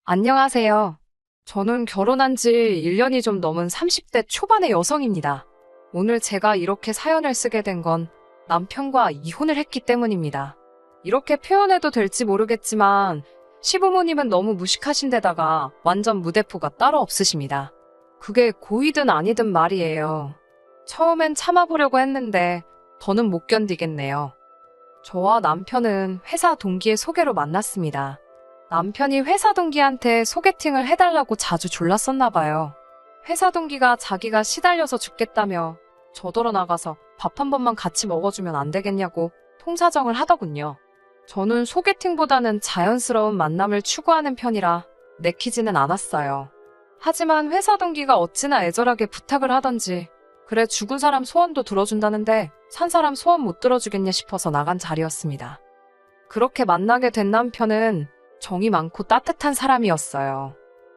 안녕하세요. 저는 결혼한 지 1년이 좀 넘은 30대 초반의 여성입니다. 오늘 제가 이렇게 사연을 쓰게 된 건 남편과 이혼을 했기 때문입니다. 이렇게 표현해도 될지 모르겠지만 시부모님은 너무 무식하신 데다가 완전 무대포가 따로 없으십니다. 그게 고이든 아니든 말이에요. 처음엔 참아보려고 했는데 더는 못 견디겠네요. 저와 남편은 회사 동기의 소개로 만났습니다. 남편이 회사 동기한테 소개팅을 해달라고 자주 졸랐었나 봐요. 회사 동기가 자기가 시달려서 죽겠다며 저더러 나가서 밥 한 번만 같이 먹어주면 안 되겠냐고 통사정을 하더군요. 저는 소개팅보다는 자연스러운 만남을 추구하는 편이라 내키지는 않았어요. 하지만 회사 동기가 어찌나 애절하게 부탁을 하던지 그래 죽은 사람 소원도 들어준다는데 산 사람 소원 못 들어주겠냐 싶어서 나간 자리였습니다. 그렇게 만나게 된 남편은 정이 많고 따뜻한 사람이었어요.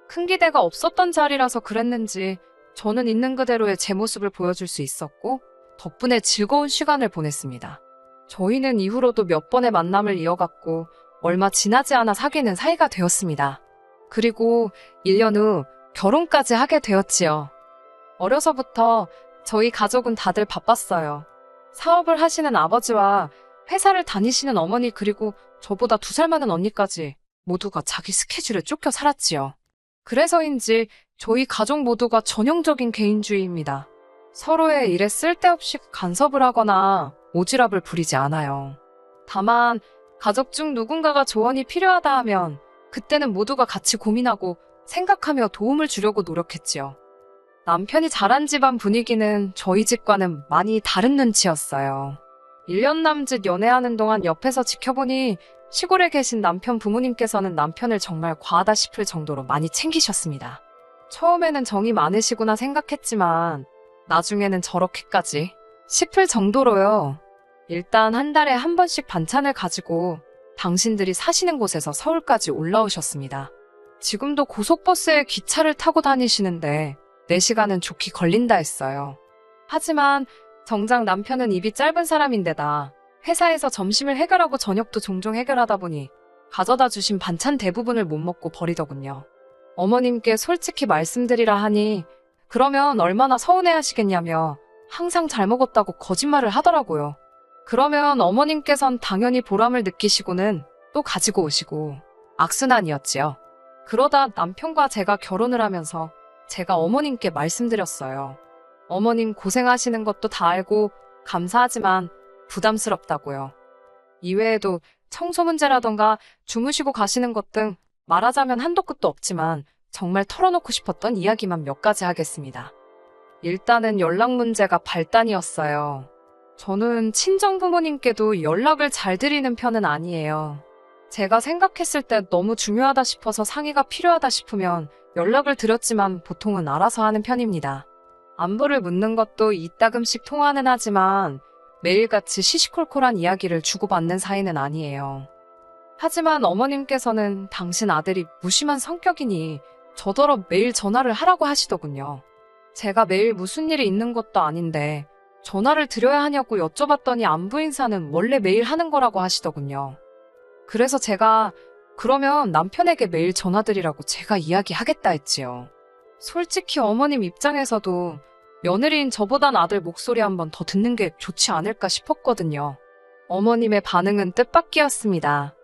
큰 기대가 없었던 자리라서 그랬는지 저는 있는 그대로의 제 모습을 보여줄 수 있었고 덕분에 즐거운 시간을 보냈습니다. 저희는 이후로도 몇 번의 만남을 이어갔고 얼마 지나지 않아 사귀는 사이가 되었습니다. 그리고 1년 후 결혼까지 하게 되었지요. 어려서부터 저희 가족은 다들 바빴어요. 사업을 하시는 아버지와 회사를 다니시는 어머니 그리고 저보다 2살 많은 언니까지 모두가 자기 스케줄에 쫓겨 살았지요. 그래서인지 저희 가족 모두가 전형적인 개인주의입니다. 서로의 일에 쓸데없이 간섭을 하거나 오지랖을 부리지 않아요. 다만 가족 중 누군가가 조언이 필요하다 하면 그때는 모두가 같이 고민하고 생각하며 도움을 주려고 노력했지요. 남편이 자란 집안 분위기는 저희 집과는 많이 다른 눈치였어요. 1년 남짓 연애하는 동안 옆에서 지켜보니 시골에 계신 남편 부모님께서는 남편을 정말 과하다 싶을 정도로 많이 챙기셨습니다. 처음에는 정이 많으시구나 생각했지만 나중에는 저렇게까지 싶을 정도로요. 일단 한 달에 한 번씩 반찬을 가지고 당신들이 사시는 곳에서 서울까지 올라오셨습니다. 지금도 고속버스에 기차를 타고 다니시는데 4시간은 좋게 걸린다 했어요. 하지만 정작 남편은 입이 짧은 사람인데다 회사에서 점심을 해결하고 저녁도 종종 해결하다 보니 가져다 주신 반찬 대부분을 못 먹고 버리더군요. 어머님께 솔직히 말씀드리라 하니 그러면 얼마나 서운해 하시겠냐며 항상 잘 먹었다고 거짓말을 하더라고요. 그러면 어머님께선 당연히 보람을 느끼시고는 또 가지고 오시고 악순환이었지요. 그러다 남편과 제가 결혼을 하면서 제가 어머님께 말씀드렸어요. 어머님 고생하시는 것도 다 알고 감사하지만 부담스럽다고요. 이외에도 청소 문제라던가 주무시고 가시는 것 등 말하자면 한도 끝도 없지만 정말 털어놓고 싶었던 이야기만 몇 가지 하겠습니다. 일단은 연락 문제가 발단이었어요. 저는 친정부모님께도 연락을 잘 드리는 편은 아니에요. 제가 생각했을 때 너무 중요하다 싶어서 상의가 필요하다 싶으면 연락을 드렸지만 보통은 알아서 하는 편입니다. 안부를 묻는 것도 이따금씩 통화는 하지만 매일같이 시시콜콜한 이야기를 주고받는 사이는 아니에요. 하지만 어머님께서는 당신 아들이 무심한 성격이니 저더러 매일 전화를 하라고 하시더군요. 제가 매일 무슨 일이 있는 것도 아닌데 전화를 드려야 하냐고 여쭤봤더니 안부 인사는 원래 매일 하는 거라고 하시더군요. 그래서 제가 그러면 남편에게 매일 전화드리라고 제가 이야기하겠다 했지요. 솔직히 어머님 입장에서도 며느리인 저보단 아들 목소리 한번 더 듣는 게 좋지 않을까 싶었거든요. 어머님의 반응은 뜻밖이었습니다.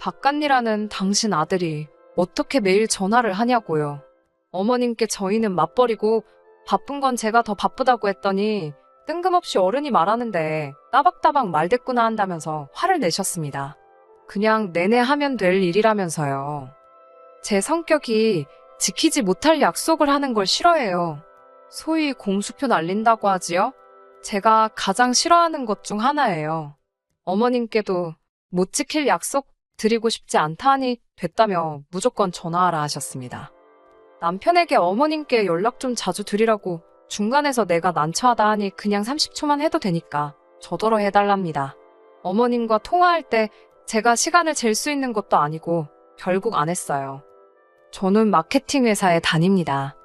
박간니라는 당신 아들이 어떻게 매일 전화를 하냐고요. 어머님께 저희는 맞벌이고 바쁜 건 제가 더 바쁘다고 했더니 뜬금없이 어른이 말하는데 따박따박 말대꾸나 한다면서 화를 내셨습니다. 그냥 내내 하면 될 일이라면서요. 제 성격이 지키지 못할 약속을 하는 걸 싫어해요. 소위 공수표 날린다고 하지요? 제가 가장 싫어하는 것 중 하나예요. 어머님께도 못 지킬 약속 드리고 싶지 않다 하니 됐다며 무조건 전화하라 하셨습니다. 남편에게 어머님께 연락 좀 자주 드리라고 중간에서 내가 난처하다 하니 그냥 30초만 해도 되니까 저더러 해달랍니다. 어머님과 통화할 때 제가 시간을 잴 수 있는 것도 아니고 결국 안 했어요. 저는 마케팅 회사에 다닙니다.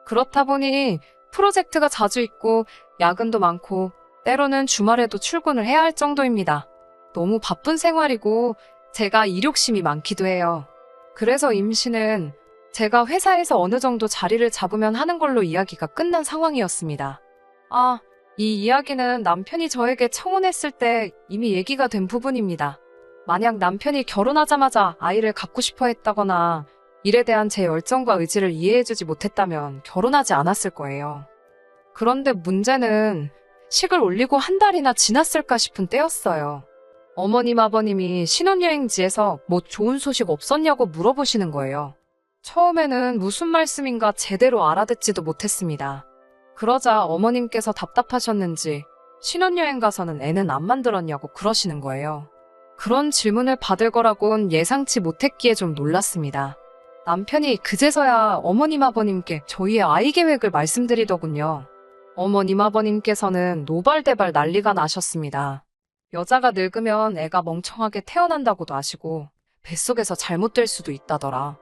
그렇다 보니 프로젝트가 자주 있고 야근도 많고 때로는 주말에도 출근을 해야 할 정도입니다. 너무 바쁜 생활이고 제가 이욕심이 많기도 해요. 그래서 임신은 제가 회사에서 어느 정도 자리를 잡으면 하는 걸로 이야기가 끝난 상황이었습니다. 이 이야기는 남편이 저에게 청혼했을 때 이미 얘기가 된 부분입니다. 만약 남편이 결혼하자마자 아이를 갖고 싶어 했다거나 일에 대한 제 열정과 의지를 이해해주지 못했다면 결혼하지 않았을 거예요. 그런데 문제는 식을 올리고 한 달이나 지났을까 싶은 때였어요. 어머님, 아버님이 신혼여행지에서 뭐 좋은 소식 없었냐고 물어보시는 거예요. 처음에는 무슨 말씀인가 제대로 알아듣지도 못했습니다. 그러자 어머님께서 답답하셨는지 신혼여행 가서는 애는 안 만들었냐고 그러시는 거예요. 그런 질문을 받을 거라고는 예상치 못했기에 좀 놀랐습니다. 남편이 그제서야 어머님, 아버님께 저희의 아이 계획을 말씀드리더군요. 어머님, 아버님께서는 노발대발 난리가 나셨습니다. 여자가 늙으면 애가 멍청하게 태어난다고도 아시고 뱃속에서 잘못될 수도 있다더라.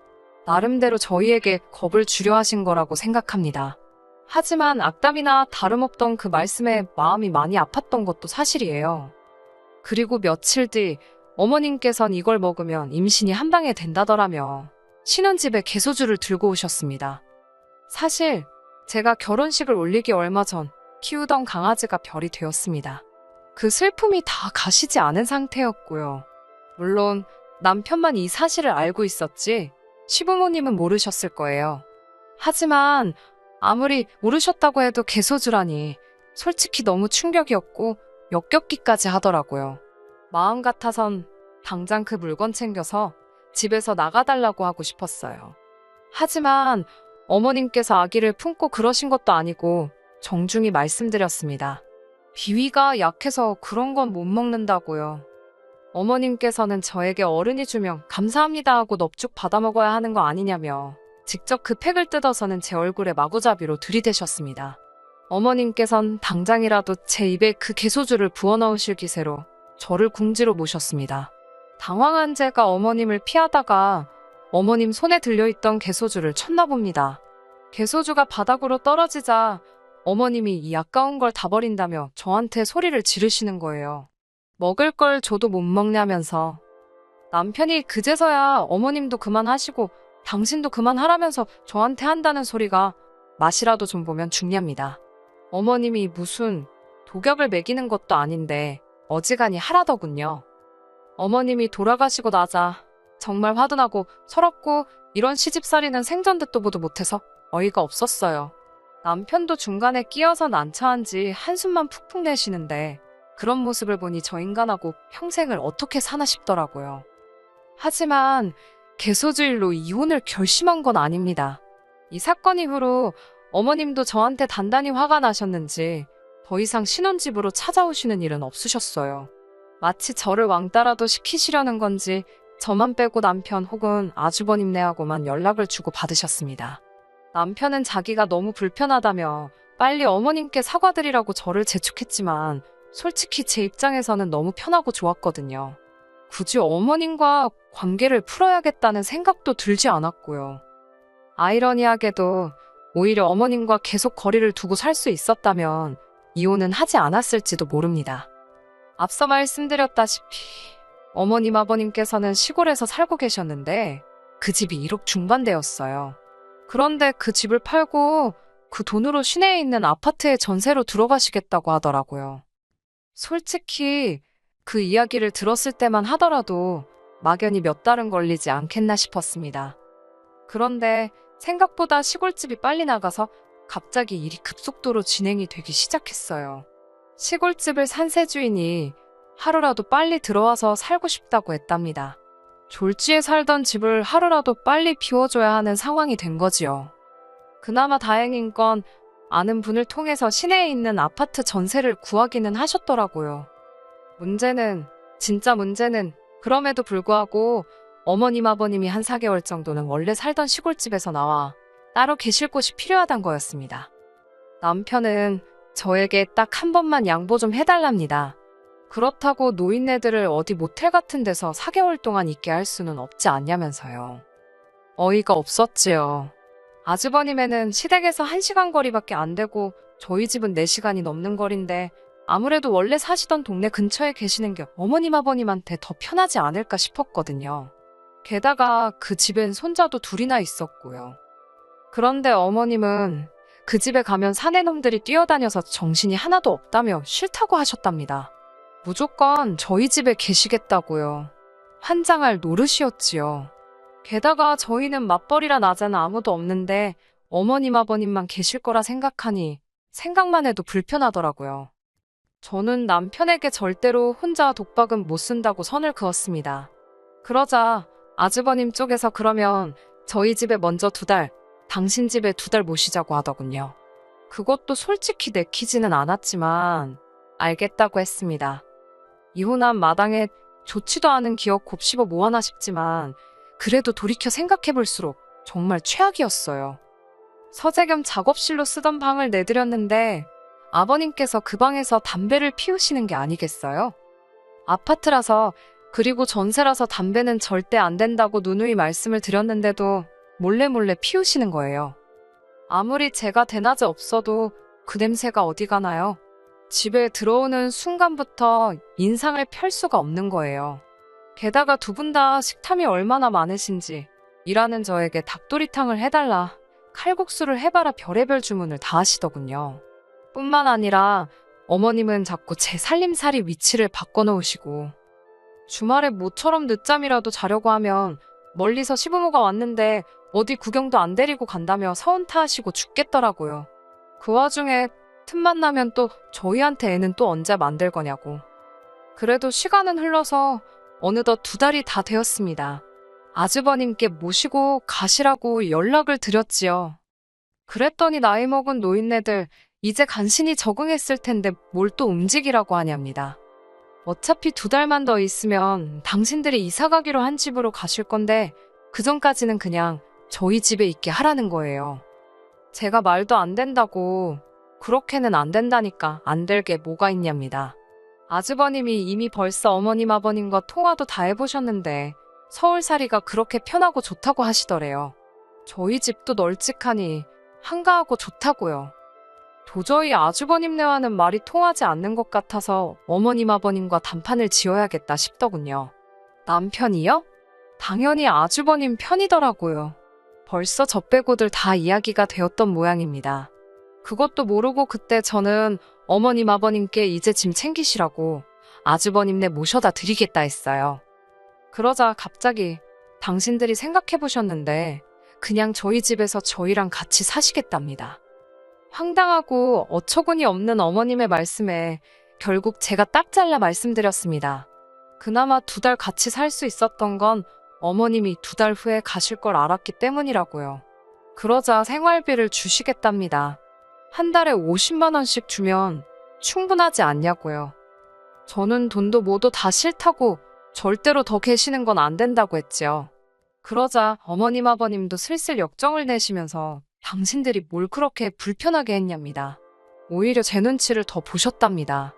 나름대로 저희에게 겁을 주려 하신 거라고 생각합니다. 하지만 악담이나 다름없던 그 말씀에 마음이 많이 아팠던 것도 사실이에요. 그리고 며칠 뒤 어머님께선 이걸 먹으면 임신이 한 방에 된다더라며 신혼집에 개소주를 들고 오셨습니다. 사실 제가 결혼식을 올리기 얼마 전 키우던 강아지가 별이 되었습니다. 그 슬픔이 다 가시지 않은 상태였고요. 물론 남편만 이 사실을 알고 있었지 시부모님은 모르셨을 거예요. 하지만 아무리 모르셨다고 해도 개소주라니 솔직히 너무 충격이었고 역겹기까지 하더라고요. 마음 같아선 당장 그 물건 챙겨서 집에서 나가달라고 하고 싶었어요. 하지만 어머님께서 아기를 품고 그러신 것도 아니고 정중히 말씀드렸습니다. 비위가 약해서 그런 건 못 먹는다고요. 어머님께서는 저에게 어른이 주면 감사합니다 하고 넙죽 받아먹어야 하는 거 아니냐며 직접 그 팩을 뜯어서는 제 얼굴에 마구잡이로 들이대셨습니다. 어머님께선 당장이라도 제 입에 그 개소주를 부어넣으실 기세로 저를 궁지로 모셨습니다. 당황한 제가 어머님을 피하다가 어머님 손에 들려있던 개소주를 쳤나 봅니다. 개소주가 바닥으로 떨어지자 어머님이 이 아까운 걸 다 버린다며 저한테 소리를 지르시는 거예요. 먹을 걸 줘도 못 먹냐면서. 남편이 그제서야 어머님도 그만하시고 당신도 그만하라면서 저한테 한다는 소리가 맛이라도 좀 보면 죽냐입니다. 어머님이 무슨 독약을 먹이는 것도 아닌데 어지간히 하라더군요. 어머님이 돌아가시고 나자 정말 화도 서럽고 이런 시집살이는 생전 듣도 보도 못해서 어이가 없었어요. 남편도 중간에 끼어서 난처한지 한숨만 푹푹 내쉬는데 그런 모습을 보니 저 인간하고 평생을 어떻게 사나 싶더라고요. 하지만 개소주일로 이혼을 결심한 건 아닙니다. 이 사건 이후로 어머님도 저한테 단단히 화가 나셨는지 더 이상 신혼집으로 찾아오시는 일은 없으셨어요. 마치 저를 왕따라도 시키시려는 건지 저만 빼고 남편 혹은 아주버님네하고만 연락을 주고 받으셨습니다. 남편은 자기가 너무 불편하다며 빨리 어머님께 사과드리라고 저를 재촉했지만 솔직히 제 입장에서는 너무 편하고 좋았거든요. 굳이 어머님과 관계를 풀어야겠다는 생각도 들지 않았고요. 아이러니하게도 오히려 어머님과 계속 거리를 두고 살 수 있었다면 이혼은 하지 않았을지도 모릅니다. 앞서 말씀드렸다시피 어머님 아버님께서는 시골에서 살고 계셨는데 그 집이 1억 중반대였어요. 그런데 그 집을 팔고 그 돈으로 시내에 있는 아파트에 전세로 들어가시겠다고 하더라고요. 솔직히 그 이야기를 들었을 때만 하더라도 막연히 몇 달은 걸리지 않겠나 싶었습니다. 그런데 생각보다 시골집이 빨리 나가서 갑자기 일이 급속도로 진행이 되기 시작했어요. 시골집을 산 새 주인이 하루라도 빨리 들어와서 살고 싶다고 했답니다. 졸지에 살던 집을 하루라도 빨리 비워줘야 하는 상황이 된 거지요. 그나마 다행인 건 아는 분을 통해서 시내에 있는 아파트 전세를 구하기는 하셨더라고요. 진짜 문제는 그럼에도 불구하고 어머님 아버님이 한 4개월 정도는 원래 살던 시골집에서 나와 따로 계실 곳이 필요하단 거였습니다. 남편은 저에게 딱 한 번만 양보 좀 해달랍니다. 그렇다고 노인네들을 어디 모텔 같은 데서 4개월 동안 있게 할 수는 없지 않냐면서요. 어이가 없었지요. 아주버님에는 시댁에서 1시간 거리밖에 안 되고 저희 집은 4시간이 넘는 거리인데 아무래도 원래 사시던 동네 근처에 계시는 게 어머님 아버님한테 더 편하지 않을까 싶었거든요. 게다가 그 집엔 손자도 둘이나 있었고요. 그런데 어머님은 그 집에 가면 사내놈들이 뛰어다녀서 정신이 하나도 없다며 싫다고 하셨답니다. 무조건 저희 집에 계시겠다고요. 환장할 노릇이었지요. 게다가 저희는 맞벌이라 낮에는 아무도 없는데 어머님 아버님만 계실 거라 생각하니 생각만 해도 불편하더라고요. 저는 남편에게 절대로 혼자 독박은 못 쓴다고 선을 그었습니다. 그러자 아주버님 쪽에서 그러면 저희 집에 먼저 2달, 당신 집에 2달 모시자고 하더군요. 그것도 솔직히 내키지는 않았지만 알겠다고 했습니다. 이혼한 마당에 좋지도 않은 기억 곱씹어 뭐하나 싶지만 그래도 돌이켜 생각해볼수록 정말 최악이었어요. 서재 겸 작업실로 쓰던 방을 내드렸는데 아버님께서 그 방에서 담배를 피우시는 게 아니겠어요? 아파트라서 그리고 전세라서 담배는 절대 안 된다고 누누이 말씀을 드렸는데도 몰래 피우시는 거예요. 아무리 제가 대낮에 없어도 그 냄새가 어디 가나요? 집에 들어오는 순간부터 인상을 펼 수가 없는 거예요. 게다가 2분 다 식탐이 얼마나 많으신지 일하는 저에게 닭도리탕을 해달라, 칼국수를 해봐라 별의별 주문을 다 하시더군요. 뿐만 아니라 어머님은 자꾸 제 살림살이 위치를 바꿔놓으시고 주말에 모처럼 늦잠이라도 자려고 하면 멀리서 시부모가 왔는데 어디 구경도 안 데리고 간다며 서운타하시고 죽겠더라고요. 그 와중에 틈만 나면 또 저희한테 애는 또 언제 만들 거냐고. 그래도 시간은 흘러서 어느덧 2달이 다 되었습니다. 아주버님께 모시고 가시라고 연락을 드렸지요. 그랬더니 나이 먹은 노인네들 이제 간신히 적응했을 텐데 뭘 또 움직이라고 하냐입니다. 어차피 2달만 더 있으면 당신들이 이사 가기로 한 집으로 가실 건데 그 전까지는 그냥 저희 집에 있게 하라는 거예요. 제가 말도 안 된다고, 그렇게는 안 된다니까 안 될 게 뭐가 있냐입니다. 아주버님이 이미 벌써 어머님 아버님과 통화도 다 해보셨는데 서울살이가 그렇게 편하고 좋다고 하시더래요. 저희 집도 널찍하니 한가하고 좋다고요. 도저히 아주버님네와는 말이 통하지 않는 것 같아서 어머님 아버님과 단판을 지어야겠다 싶더군요. 남편이요? 당연히 아주버님 편이더라고요. 벌써 저 빼고들 다 이야기가 되었던 모양입니다. 그것도 모르고 그때 저는 어머님 아버님께 이제 짐 챙기시라고 아주버님네 모셔다 드리겠다 했어요. 그러자 갑자기 당신들이 생각해보셨는데 그냥 저희 집에서 저희랑 같이 사시겠답니다. 황당하고 어처구니 없는 어머님의 말씀에 결국 제가 딱 잘라 말씀드렸습니다. 그나마 2달 같이 살 수 있었던 건 어머님이 2달 후에 가실 걸 알았기 때문이라고요. 그러자 생활비를 주시겠답니다. 한 달에 50만 원씩 주면 충분하지 않냐고요. 저는 돈도 뭐도 다 싫다고 절대로 더 계시는 건 안 된다고 했지요. 그러자 어머님 아버님도 슬슬 역정을 내시면서 당신들이 뭘 그렇게 불편하게 했냐입니다. 오히려 제 눈치를 더 보셨답니다.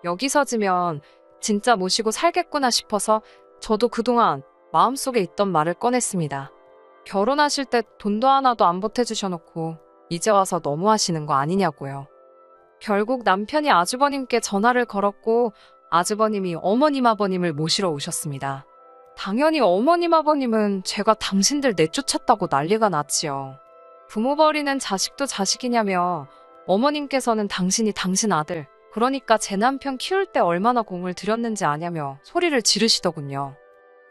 여기서지면 진짜 모시고 살겠구나 싶어서 저도 그동안 마음속에 있던 말을 꺼냈습니다. 결혼하실 때 돈도 하나도 안 보태주셔놓고 이제 와서 너무하시는 거 아니냐고요. 결국 남편이 아주버님께 전화를 걸었고 아주버님이 어머님 아버님을 모시러 오셨습니다. 당연히 어머님 아버님은 제가 당신들 내쫓았다고 난리가 났지요. 부모 버리는 자식도 자식이냐며 어머님께서는 당신이 당신 아들, 그러니까 제 남편 키울 때 얼마나 공을 들였는지 아냐며 소리를 지르시더군요.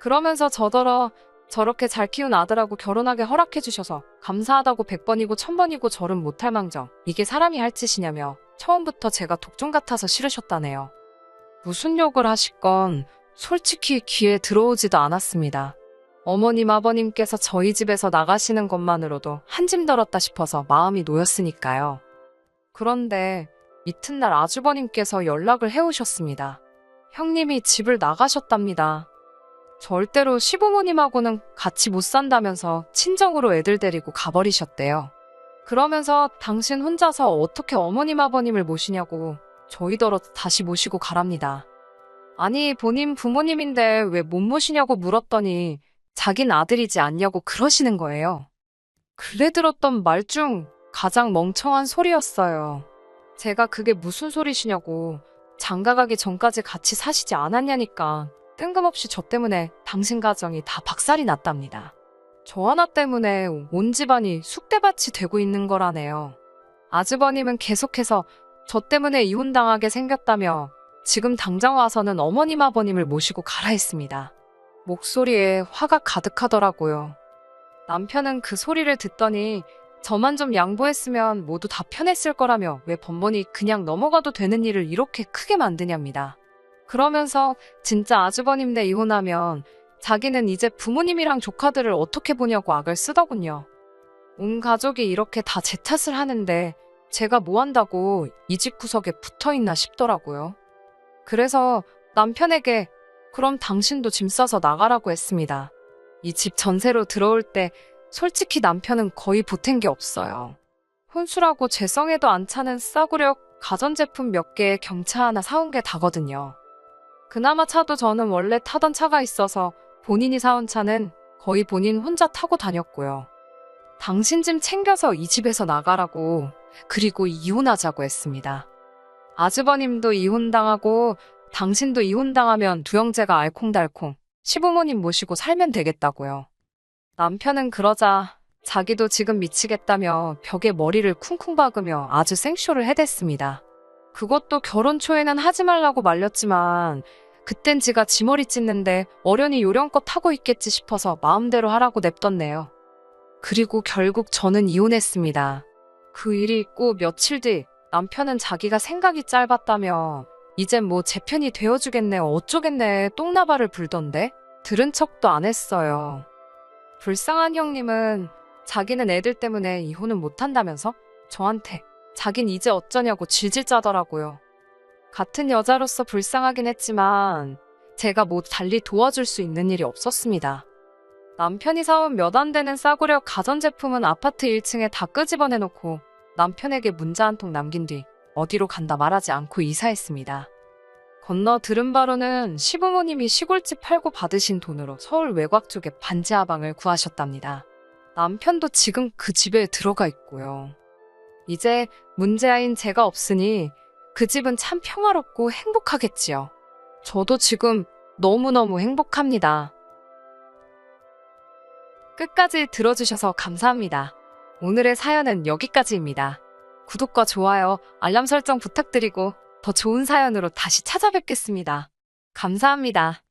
그러면서 저더러 저렇게 잘 키운 아들하고 결혼하게 허락해 주셔서 감사하다고 100번이고 1000번이고 절은 못할 망정 이게 사람이 할 짓이냐며 처음부터 제가 독종 같아서 싫으셨다네요. 무슨 욕을 하시건 솔직히 귀에 들어오지도 않았습니다. 어머님 아버님께서 저희 집에서 나가시는 것만으로도 한짐 덜었다 싶어서 마음이 놓였으니까요. 그런데 이튿날 아주버님께서 연락을 해오셨습니다. 형님이 집을 나가셨답니다. 절대로 시부모님하고는 같이 못 산다면서 친정으로 애들 데리고 가버리셨대요. 그러면서 당신 혼자서 어떻게 어머님 아버님을 모시냐고 저희더러 다시 모시고 가랍니다. 아니 본인 부모님인데 왜 못 모시냐고 물었더니 자긴 아들이지 않냐고 그러시는 거예요. 근래 들었던 말 중 가장 멍청한 소리였어요. 제가 그게 무슨 소리시냐고 장가가기 전까지 같이 사시지 않았냐니까 뜬금없이 저 때문에 당신 가정이 다 박살이 났답니다. 저 하나 때문에 온 집안이 쑥대밭이 되고 있는 거라네요. 아주버님은 계속해서 저 때문에 이혼당하게 생겼다며 지금 당장 와서는 어머님 아버님을 모시고 가라 했습니다. 목소리에 화가 가득하더라고요. 남편은 그 소리를 듣더니 저만 좀 양보했으면 모두 다 편했을 거라며 왜 번번이 그냥 넘어가도 되는 일을 이렇게 크게 만드냐입니다. 그러면서 진짜 아주버님네 이혼하면 자기는 이제 부모님이랑 조카들을 어떻게 보냐고 악을 쓰더군요. 온 가족이 이렇게 다 제 탓을 하는데 제가 뭐 한다고 이 집 구석에 붙어있나 싶더라고요. 그래서 남편에게 그럼 당신도 짐 싸서 나가라고 했습니다. 이 집 전세로 들어올 때 솔직히 남편은 거의 보탠 게 없어요. 혼수라고 재성에도 안 차는 싸구려 가전제품 몇 개에 경차 하나 사온 게 다거든요. 그나마 차도 저는 원래 타던 차가 있어서 본인이 사온 차는 거의 본인 혼자 타고 다녔고요. 당신 짐 챙겨서 이 집에서 나가라고, 그리고 이혼하자고 했습니다. 아주버님도 이혼당하고 당신도 이혼당하면 두 형제가 알콩달콩 시부모님 모시고 살면 되겠다고요. 남편은 그러자 자기도 지금 미치겠다며 벽에 머리를 쿵쿵 박으며 아주 생쇼를 해댔습니다. 그것도 결혼 초에는 하지 말라고 말렸지만 그땐 지가 지 머리 찢는데 어련히 요령껏 하고 있겠지 싶어서 마음대로 하라고 냅뒀네요. 그리고 결국 저는 이혼했습니다. 그 일이 있고 며칠 뒤 남편은 자기가 생각이 짧았다며 이젠 뭐 제 편이 되어주겠네 어쩌겠네 똥나발을 불던데 들은 척도 안 했어요. 불쌍한 형님은 자기는 애들 때문에 이혼은 못한다면서 저한테 자긴 이제 어쩌냐고 질질 짜더라고요. 같은 여자로서 불쌍하긴 했지만 제가 뭐 달리 도와줄 수 있는 일이 없었습니다. 남편이 사온 몇 안 되는 싸구려 가전제품은 아파트 1층에 다 끄집어내놓고 남편에게 문자 한 통 남긴 뒤 어디로 간다 말하지 않고 이사했습니다. 건너 들은 바로는 시부모님이 시골집 팔고 받으신 돈으로 서울 외곽 쪽에 반지 하방을 구하셨답니다. 남편도 지금 그 집에 들어가 있고요. 이제 문제아인 제가 없으니 그 집은 참 평화롭고 행복하겠지요. 저도 지금 너무너무 행복합니다. 끝까지 들어주셔서 감사합니다. 오늘의 사연은 여기까지입니다. 구독과 좋아요, 알람 설정 부탁드리고 더 좋은 사연으로 다시 찾아뵙겠습니다. 감사합니다.